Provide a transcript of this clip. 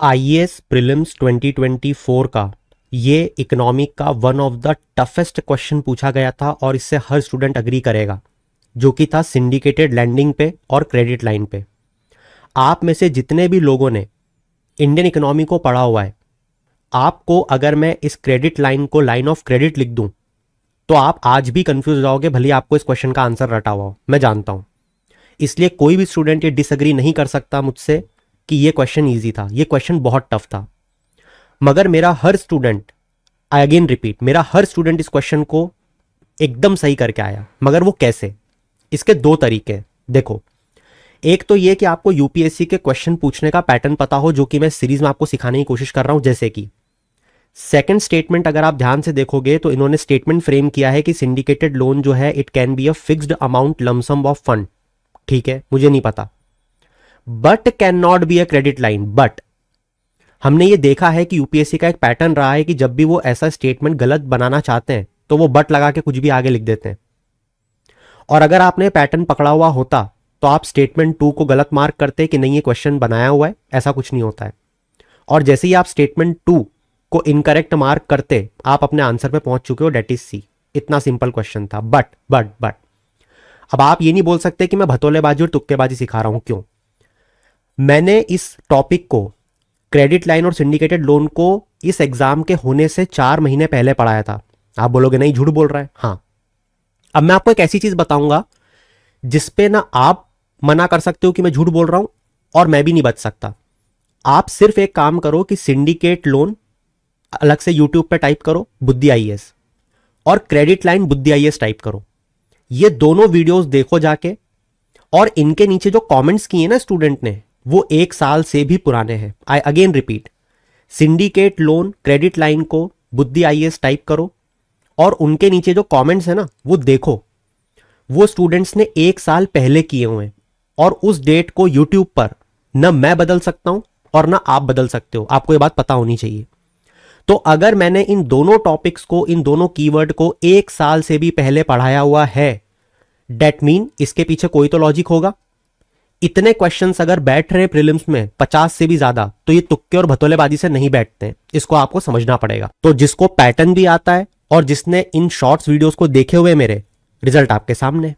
IAS prelims 2024 का ये economic का one of the toughest question पूछा गया था और इससे हर स्टूडेंट अग्री करेगा, जो कि था सिंडिकेटेड लैंडिंग पे और क्रेडिट लाइन पे। आप में से जितने भी लोगों ने इंडियन इकोनॉमी को पढ़ा हुआ है, आपको अगर मैं इस क्रेडिट लाइन को लाइन ऑफ क्रेडिट लिख दूं तो आप आज भी कंफ्यूज हो जाओगे, भले आपको इस क्वेश्चन का आंसर रटा हुआ हो, मैं जानता हूं। इसलिए कोई भी स्टूडेंट ये डिसएग्री नहीं कर सकता मुझसे कि ये क्वेश्चन ईजी था। ये क्वेश्चन बहुत टफ था, मगर मेरा हर स्टूडेंट, आई अगेन रिपीट, मेरा हर स्टूडेंट इस क्वेश्चन को एकदम सही करके आया। मगर वो कैसे? इसके दो तरीके देखो। एक तो ये कि आपको यूपीएससी के क्वेश्चन पूछने का पैटर्न पता हो, जो कि मैं सीरीज में आपको सिखाने की कोशिश कर रहा हूं। जैसे कि सेकंड स्टेटमेंट अगर आप ध्यान से देखोगे तो इन्होंने स्टेटमेंट फ्रेम किया है कि सिंडिकेटेड लोन जो है it can be a fixed amount lump sum of fund. ठीक है, मुझे नहीं पता, but can not be a credit line. But हमने ये देखा है कि यूपीएससी का एक पैटर्न रहा है कि जब भी वो ऐसा स्टेटमेंट गलत बनाना चाहते हैं तो वो बट लगा के कुछ भी आगे लिख देते हैं। और अगर आपने पैटर्न पकड़ा हुआ होता तो आप स्टेटमेंट 2 को गलत मार्क करते कि नहीं ये क्वेश्चन बनाया हुआ है, ऐसा कुछ नहीं होता है। और जैसे ही आप स्टेटमेंट 2 को इनकरेक्ट मार्क करते, आप अपने आंसर पे पहुंच चुके हो, डेट इज सी। इतना सिंपल क्वेश्चन था। बट अब आप ये नहीं बोल सकते कि मैं भतोलेबाजी और तुक्केबाजी सिखा रहा हूं। क्यों? मैंने इस टॉपिक को, क्रेडिट लाइन और सिंडिकेटेड लोन को, इस एग्जाम के होने से 4 महीने पहले पढ़ाया था। आप बोलोगे नहीं झूठ बोल रहा है। हाँ, अब मैं आपको एक ऐसी चीज बताऊंगा जिसपे ना आप मना कर सकते हो कि मैं झूठ बोल रहा हूं और मैं भी नहीं बच सकता। आप सिर्फ एक काम करो कि सिंडिकेट लोन अलग से यूट्यूब पे टाइप करो बुद्धि आईएएस, और क्रेडिट लाइन बुद्धि आईएएस टाइप करो। ये दोनों वीडियोस देखो जाके, और इनके नीचे जो कमेंट्स किए ना स्टूडेंट ने, वो 1 साल से भी पुराने हैं। I again repeat, syndicate loan credit line को बुद्धि आईएएस टाइप करो और उनके नीचे जो कमेंट्स है ना वो देखो। वो स्टूडेंट्स ने 1 साल पहले किए हुए हैं, और उस डेट को यूट्यूब पर न मैं बदल सकता हूं और ना आप बदल सकते हो। आपको ये बात पता होनी चाहिए। तो अगर मैंने इन दोनों टॉपिक्स को, इन दोनों कीवर्ड को 1 साल से भी पहले पढ़ाया हुआ है, डेट मीन इसके पीछे कोई तो लॉजिक होगा। इतने क्वेश्चंस अगर बैठ रहे प्रीलिम्स में 50 से भी ज्यादा, तो ये तुक्के और भतोलेबाजी से नहीं बैठते हैं। इसको आपको समझना पड़ेगा। तो जिसको पैटर्न भी आता है और जिसने इन शॉर्ट्स वीडियोस को देखे हुए मेरे, रिजल्ट आपके सामने।